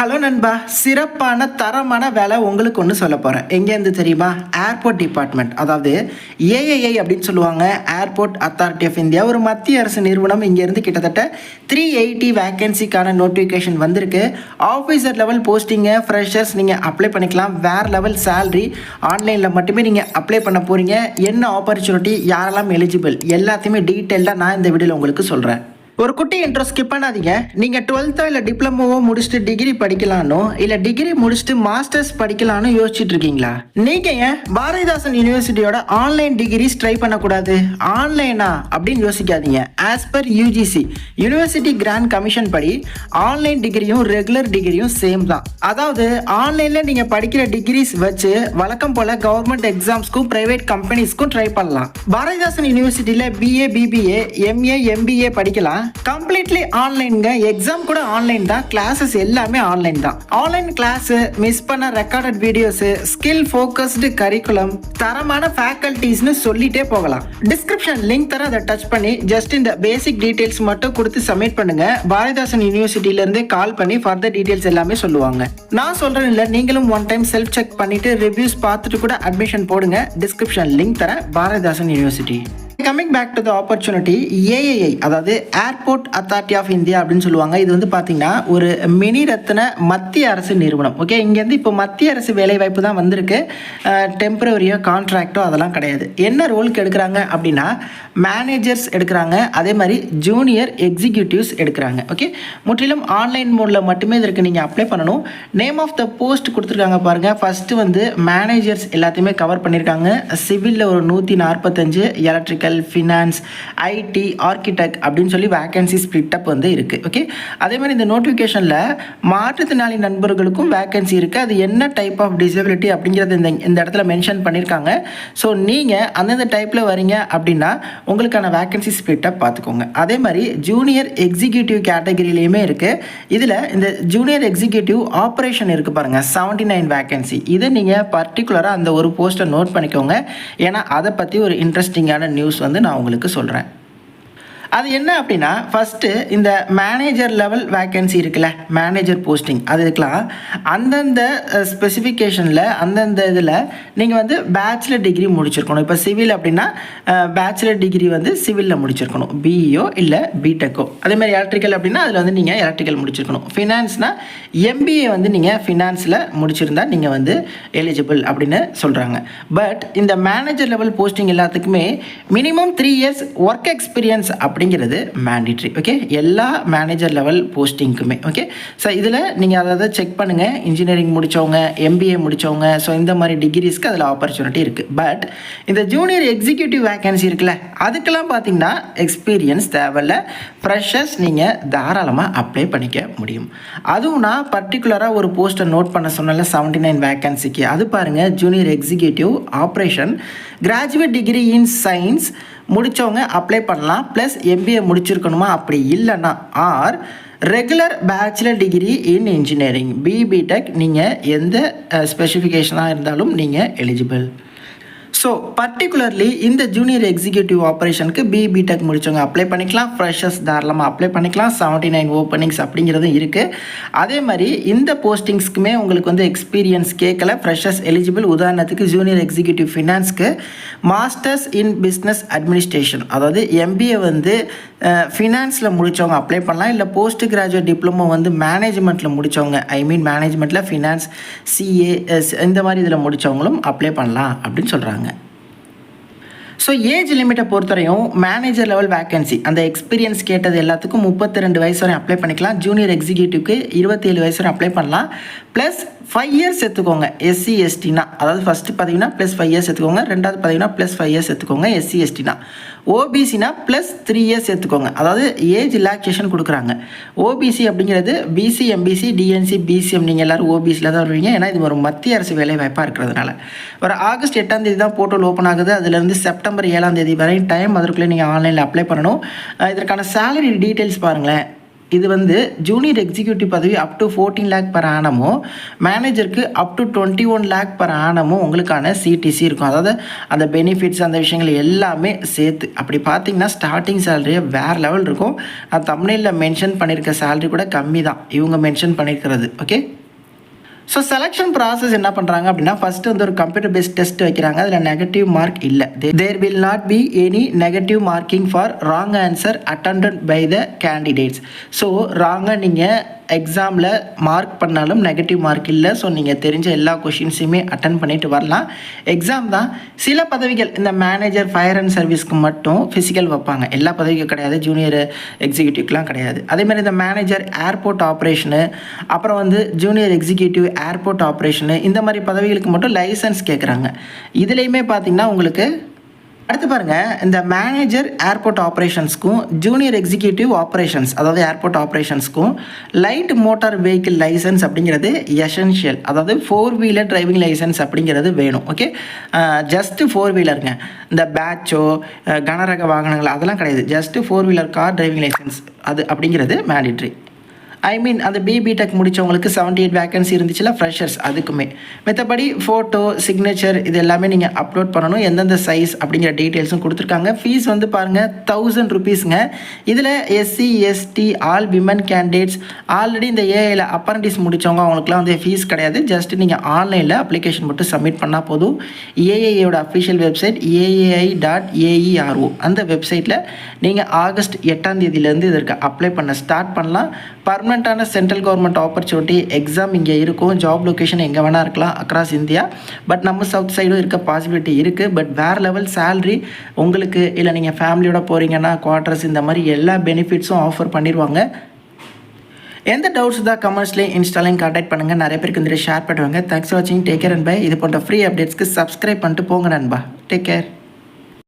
Hello நண்பா, சிறப்பான தரமான வேலை உங்களுக்கு ஒன்று சொல்ல போகிறேன். எங்கேருந்து தெரியுமா? ஏர்போர்ட் டிபார்ட்மெண்ட், அதாவது ஏஐஐ அப்படின்னு சொல்லுவாங்க. ஏர்போர்ட் அத்தாரிட்டி ஆஃப் இந்தியா, ஒரு மத்திய அரசு நிறுவனம். இங்கேருந்து கிட்டத்தட்ட 380 வேக்கன்சிக்கான நோட்டிஃபிகேஷன் வந்திருக்கு. ஆஃபீஸர் லெவல் போஸ்டிங்கை ஃப்ரெஷர்ஸ் நீங்கள் அப்ளை பண்ணிக்கலாம். வேறு லெவல் சேலரி. ஆன்லைனில் மட்டுமே நீங்கள் அப்ளை பண்ண போகிறீங்க. என்ன ஆப்பர்ச்சுனிட்டி, யாரெல்லாம் எலிஜிபிள், எல்லாத்தையுமே டீட்டெயில்டாக நான் இந்த வீடியோவில் உங்களுக்கு சொல்கிறேன். ஒரு குட்டி இன்ட்ரோ ஸ்கிப் பண்ணாதீங்க. நீங்கள் 12th இல்லை டிப்ளமோவோ முடிச்சுட்டு டிகிரி படிக்கலானோ இல்லை டிகிரி முடிச்சுட்டு மாஸ்டர்ஸ் படிக்கலான்னு யோசிச்சுட்டு இருக்கீங்களா? நீங்கள் ஏன் பாரதிதாசன் யூனிவர்சிட்டியோட ஆன்லைன் டிகிரிஸ் ட்ரை பண்ணக்கூடாது? ஆன்லைனா அப்படின்னு யோசிக்காதீங்க. As per UGC university grant commission படி ஆன்லைன் டிகிரியும் ரெகுலர் டிகிரியும் சேம் தான். அதாவது ஆன்லைனில் நீங்கள் படிக்கிற டிகிரிஸ் வச்சு வழக்கம் போல் கவர்மெண்ட் எக்ஸாம்ஸ்க்கும் ப்ரைவேட் கம்பெனிஸ்க்கும் ட்ரை பண்ணலாம். பாரதிதாசன் யூனிவர்சிட்டியில் பிஏ, பிபிஏ, எம்ஏ, எம்பிஏ படிக்கலாம். கம்ப்ளீட்லி ஆன்லைன்ங்க. எக்ஸாம் கூட ஆன்லைன் தான். கிளாஸஸ் எல்லாமே ஆன்லைன் தான். ஆன்லைன் கிளாஸ், மிஸ் பண்ண recorded videos, skill focused curriculum, தரமான ஃபேக்கல்டிஸ்னு சொல்லிட்டே போகலாம். டிஸ்கிரிப்ஷன் லிங்க் தர, அதை டச் பண்ணி ஜஸ்ட் இந்த பேசிக் டீடைல்ஸ் மட்டும் கொடுத்து சப்மிட் பண்ணுங்க. பாரதிதாசன் யூனிவர்சிட்டியில இருந்து கால் பண்ணி ஃபர்தர் டீடைல்ஸ் எல்லாமே சொல்லுவாங்க. நான் சொல்றேன் இல்ல, நீங்களும் ஒன் டைம் செல்ஃப் செக் பண்ணிட்டு ரிவ்யூஸ் பார்த்துட்டு கூட அட்மிஷன் போடுங்க. டிஸ்கிரிப்ஷன் லிங்க் தர, Bharathidasan University. Coming back to the opportunity, AII அதாவது ஏர்போர்ட் அத்தாரிட்டி ஆஃப் இந்தியா அப்படின்னு சொல்லுவாங்க. இது வந்து பார்த்தீங்கன்னா ஒரு மினி ரத்ன மத்திய அரசு நிறுவனம். ஓகே, இங்கேருந்து இப்போ மத்திய அரசு வேலைவாய்ப்பு தான் வந்திருக்கு. டெம்பரவரியோ கான்ட்ராக்டோ அதெல்லாம் கிடையாது. என்ன ரோலுக்கு எடுக்கிறாங்க அப்படின்னா மேனேஜர்ஸ் எடுக்கிறாங்க, அதே மாதிரி ஜூனியர் எக்ஸிக்யூட்டிவ்ஸ் எடுக்கிறாங்க. ஓகே, முற்றிலும் ஆன்லைன் மோடில் மட்டுமே இதற்கு நீங்கள் அப்ளை பண்ணணும். நேம் ஆஃப் த போஸ்ட் கொடுத்துருக்காங்க பாருங்கள். ஃபஸ்ட்டு வந்து மேனேஜர்ஸ் எல்லாத்தையுமே கவர் பண்ணியிருக்காங்க. சிவிலில் ஒரு 145, எலக்ட்ரிக்கல், ஃபினான்ஸ், ஐடி, ஆர்கிடெக்ட் அப்படின்னு சொல்லி வேகன்சி ஸ்பிளிட் அப் வந்து இருக்குது. ஓகே, அதே மாதிரி இந்த நோட்டிஃபிகேஷனில் மாற்றுத்திறனாளி நண்பர்களுக்கும் வேகன்சி இருக்குது. அது என்ன டைப் ஆஃப் டிசபிலிட்டி அப்படிங்கிறது இந்த இடத்துல மென்ஷன் பண்ணியிருக்காங்க. ஸோ நீங்கள் அந்தந்த டைப்பில் வரீங்க அப்படின்னா உங்களுக்கான வேகன்சி ஸ்பிளிட் அப் பார்த்துக்கோங்க. அதே மாதிரி ஜூனியர் எக்ஸிக்யூட்டிவ் கேட்டகரியிலையுமே இருக்குது. இதில் இந்த ஜூனியர் எக்ஸிக்யூட்டிவ் ஆப்ரேஷன் இருக்குது பாருங்கள், 79 வேகன்சி. இதை நீங்கள் பர்டிகுலராக அந்த ஒரு போஸ்ட்டை நோட் பண்ணிக்கோங்க. ஏன்னா அதை பற்றி ஒரு இன்ட்ரெஸ்டிங்கான நியூஸ் வந்து நான் உங்களுக்கு சொல்கிறேன். அது என்ன அப்படின்னா, ஃபஸ்ட்டு இந்த மேனேஜர் லெவல் வேக்கன்சி இருக்குல்ல, மேனேஜர் போஸ்டிங், அது இருக்கலாம். அந்தந்த ஸ்பெசிஃபிகேஷனில் அந்தந்த இதில் நீங்கள் வந்து பேச்சுலர் டிகிரி முடிச்சிருக்கணும். இப்போ சிவில் அப்படின்னா பேச்சுலர் டிகிரி வந்து சிவிலில் முடிச்சிருக்கணும், பிஇஓ இல்லை பிடெக்கோ. அதேமாதிரி எலக்ட்ரிக்கல் அப்படின்னா அதில் வந்து நீங்கள் எலக்ட்ரிக்கல் முடிச்சிருக்கணும். ஃபினான்ஸ்னால் எம்பிஏ வந்து நீங்கள் ஃபினான்ஸில் முடிச்சிருந்தால் நீங்கள் வந்து எலிஜிபிள் அப்படின்னு சொல்கிறாங்க. பட் இந்த மேனேஜர் லெவல் போஸ்டிங் எல்லாத்துக்குமே மினிமம் 3 இயர்ஸ் ஒர்க் எக்ஸ்பீரியன்ஸ் அப்படிங்கிறது மேண்டிட்ரி. ஓகே, எல்லா மேனேஜர் லெவல் போஸ்டிங்க்குமே. ஓகே, ஸோ இதில் நீங்கள் அதை செக் பண்ணுங்கள். இன்ஜினியரிங் முடித்தவங்க, எம்பிஏ முடித்தவங்க, ஸோ இந்த மாதிரி டிகிரிஸ்க்கு அதில் ஆப்பர்ச்சுனிட்டி இருக்குது. பட் இந்த ஜூனியர் எக்ஸிக்யூட்டிவ் வேக்கன்சி இருக்குல்ல, அதுக்கெல்லாம் பார்த்தீங்கன்னா எக்ஸ்பீரியன்ஸ் தேவையில்ல. ஃப்ரெஷர்ஸ் நீங்கள் தாராளமாக அப்ளை பண்ணிக்க முடியும். அதுவும் நான் பர்டிகுலராக ஒரு போஸ்ட்டை நோட் பண்ண சொன்னால 79 வேக்கன்சிக்கு. அது பாருங்கள், junior executive operation, graduate degree in science முடித்தவங்க அப்ளை பண்ணலாம். ப்ளஸ் எம்பிஏ முடிச்சிருக்கணுமா, அப்படி இல்லைன்னா or regular bachelor degree in engineering, BTech, நீங்கள் எந்த ஸ்பெசிஃபிகேஷனாக இருந்தாலும் நீங்கள் எலிஜிபிள். ஸோ பர்டிகுலர்லி இந்த ஜூனியர் எக்ஸிக்யூட்டிவ் ஆப்ரேஷனுக்கு பிடெக் முடித்தவங்க அப்ளை பண்ணிக்கலாம். ஃப்ரெஷர்ஸ் தாராளமாக அப்ளை பண்ணிக்கலாம். 79 ஓப்பனிங்ஸ் அப்படிங்கிறதும் இருக்குது. அதே மாதிரி இந்த போஸ்டிங்ஸ்க்குமே உங்களுக்கு வந்து எக்ஸ்பீரியன்ஸ் கேட்கல, ஃப்ரெஷர்ஸ் எலிஜிபிள். உதாரணத்துக்கு ஜூனியர் எக்ஸிக்யூட்டிவ் ஃபினான்ஸ்க்கு மாஸ்டர்ஸ் இன் பிஸ்னஸ் அட்மினிஸ்ட்ரேஷன், அதாவது எம்பிஏ வந்து ஃபினான்ஸில் முடித்தவங்க அப்ளை பண்ணலாம். இல்லை போஸ்ட் கிராஜுவேட் டிப்ளமோ வந்து மேனேஜ்மெண்ட்டில் முடித்தவங்க, ஃபினான்ஸில் ஃபினான்ஸ், சிஏ, இந்த மாதிரி இதில் முடித்தவங்களும் அப்ளை பண்ணலாம் அப்படின்னு சொல்கிறாங்க. ஸோ ஏஜ் லிமிட்டை பொறுத்தவரையும் மேனேஜர் லெவல் வேக்கன்சி, அந்த எக்ஸ்பீரியன்ஸ் கேட்டது எல்லாத்துக்கும் 32 வயசு வரையும் அப்ளை பண்ணிக்கலாம். ஜூனியர் எக்ஸிக்யூட்டிவ்க்கு 27 வயசு வரையும் அப்ளை பண்ணலாம். ப்ளஸ் 5 இயர்ஸ் எடுத்துக்கோங்க எஸ்சி எஸ்டினா. அதாவது ஃபஸ்ட்டு பார்த்தீங்கன்னா ப்ளஸ் 5 இயர்ஸ் எடுத்துக்கோங்க, ரெண்டாவது பார்த்தீங்கன்னா ப்ளஸ் 5 இயர்ஸ் எடுத்துக்கோங்க எஸ்சி எஸ்டினா. ஓபிசினா ப்ளஸ் 3 இயர்ஸ் எடுத்துக்கோங்க. அதாவது ஏஜ் ரிலாக்ஸேஷன் கொடுக்குறாங்க. ஓபிசி அப்படிங்கிறது பிசி, எம்பிசி, டிஎன்சி, பிசிஎம், நீங்கள் எல்லோரும் ஓபிசியில் தான் வருவீங்க. ஏன்னா இது ஒரு மத்திய அரசு வேலை வாய்ப்பாக இருக்கிறதுனால. ஒரு ஆகஸ்ட் 8ஆம் தேதி தான் போர்ட்டல் ஓப்பன் ஆகுது. அதுலேருந்து செப்டம்பர் 7ஆம் தேதி வரை டைம். அதற்குள்ளே நீங்கள் ஆன்லைனில் அப்ளை பண்ணணும். இதற்கான சேலரி டீட்டெயில்ஸ் பாருங்களேன். இது வந்து ஜூனியர் எக்ஸிக்யூட்டிவ் பதவி அப் டு 14 லேக் per annum-உம் மேனேஜருக்கு அப் டு 21 லேக் per annum-உம் உங்களுக்கான சிடிசி இருக்கும். அதாவது அந்த பெனிஃபிட்ஸ் அந்த விஷயங்கள் எல்லாமே சேர்த்து அப்படி பார்த்தீங்கன்னா ஸ்டார்டிங் சேலரியே வேறு லெவல் இருக்கும். நான் தம்ப்நெயிலில் மென்ஷன் பண்ணியிருக்க சேலரி கூட கம்மி தான் இவங்க மென்ஷன் பண்ணியிருக்கிறது. ஓகே, ஸோ செலெக்ஷன் ப்ராசஸ் என்ன பண்ணுறாங்க அப்படின்னா ஃபஸ்ட்டு வந்து ஒரு கம்ப்யூட்டர் பேஸ்ட் டெஸ்ட் வைக்கிறாங்க. அதில் நெகட்டிவ் மார்க் இல்லை. There will not be any negative marking for wrong answer attended by the candidates. So ராங்காக நீங்கள் எக்ஸாமில் மார்க் பண்ணாலும் நெகட்டிவ் மார்க் இல்லை. ஸோ நீங்கள் தெரிஞ்ச எல்லா கொஷின்ஸையுமே அட்டன் பண்ணிட்டு வரலாம். எக்ஸாம் தான். சில பதவிகள் இந்த மேனேஜர் ஃபயர் அண்ட் சர்வீஸ்க்கு மட்டும் ஃபிசிக்கல் வைப்பாங்க. எல்லா பதவிக்கும் கிடையாது, ஜூனியர் எக்ஸிக்யூட்டிவ்லாம் கிடையாது. அதேமாதிரி இந்த மேனேஜர் ஏர்போர்ட் ஆப்ரேஷனு, அப்புறம் வந்து ஜூனியர் எக்ஸிக்யூட்டிவ் ஏர்போர்ட் ஆப்ரேஷனு, இந்த மாதிரி பதவிகளுக்கு மட்டும் லைசன்ஸ் கேட்குறாங்க. இதுலேயுமே பார்த்தீங்கன்னா உங்களுக்கு அடுத்து பாருங்கள், இந்த மேனேஜர் ஏர்போர்ட் ஆப்ரேஷன்ஸ்க்கும் ஜூனியர் எக்ஸிக்யூட்டிவ் ஆப்ரேஷன்ஸ் அதாவது ஏர்போர்ட் ஆப்ரேஷன்ஸ்க்கும் லைட் மோட்டார் வெஹிக்கிள் லைசன்ஸ் அப்படிங்கிறது எசென்ஷியல். அதாவது 4 வீலர் டிரைவிங் லைசன்ஸ் அப்படிங்கிறது வேணும். ஓகே, ஜஸ்ட்டு 4 வீலருங்க. இந்த பேட்சோ கனரக வாகனங்கள் அதெல்லாம் கிடையாது. Just 4 wheeler car driving license அது அப்படிங்கிறது மேண்டிட்ரி. ஐ மீன் அந்த பிடெக் முடித்தவங்களுக்கு 78 வேகன்சி இருந்துச்சுல ஃப்ரெஷர்ஸ் அதுக்குமே. மற்றபடி ஃபோட்டோ சிக்னேச்சர் இது எல்லாமே நீங்கள் அப்லோட் பண்ணணும். எந்தெந்த சைஸ் அப்படிங்கிற டீட்டெயில்ஸும் கொடுத்துருக்காங்க. ஃபீஸ் வந்து பாருங்கள் 1000 ருபீஸுங்க. இதில் SC ST all women candidates already இந்த ஏஐயில் அப்ரண்டிஸ் முடித்தவங்க அவங்களுக்குலாம் வந்து ஃபீஸ் கிடையாது. ஜஸ்ட் நீங்கள் ஆன்லைனில் அப்ளிகேஷன் மட்டும் சப்மிட் பண்ணால் போதும். ஏஐயோட அஃபிஷியல் வெப்சைட் AAI.AERO அந்த வெப்சைட்டில் நீங்கள் ஆகஸ்ட் 8ஆம் தேதியிலேருந்து இதற்கு அப்ளை பண்ண ஸ்டார்ட் பண்ணலாம். பர்மனெண்ட்டான சென்ட்ரல் கவர்மெண்ட் ஆப்பர்ச்சுனிட்டி எக்ஸாம் இங்கே இருக்கும். ஜாப் லொக்கேஷன் எங்கே வேணால் இருக்கலாம் அக்ராஸ் இந்தியா. பட் நம்ம சவுத் சைடும் இருக்க பாசிபிலிட்டி இருக்குது. பட் வேறு லெவல் சேல்ரி உங்களுக்கு இல்லை நீங்கள் ஃபேமிலியோட போகிறீங்கன்னா குவார்ட்டர்ஸ் இந்த மாதிரி எல்லா பெனிஃபிட்ஸும் ஆஃபர் பண்ணிடுவாங்க. எந்த டவுட்ஸ் தான் கமெண்ட்ஸ்லேயும் இன்ஸ்டாலையும் கான்டாக்ட் பண்ணுங்கள். நிறைய பேருக்கு இந்த ஷேர் பண்ணுவாங்க. தேங்க்ஸ் ஃபார் வாட்சிங். Take care and bye. இது போன்ற ஃப்ரீ அப்டேட்ஸ்க்கு சப்ஸ்கிரைப் பண்ணிட்டு போங்க நண்பா. Take care.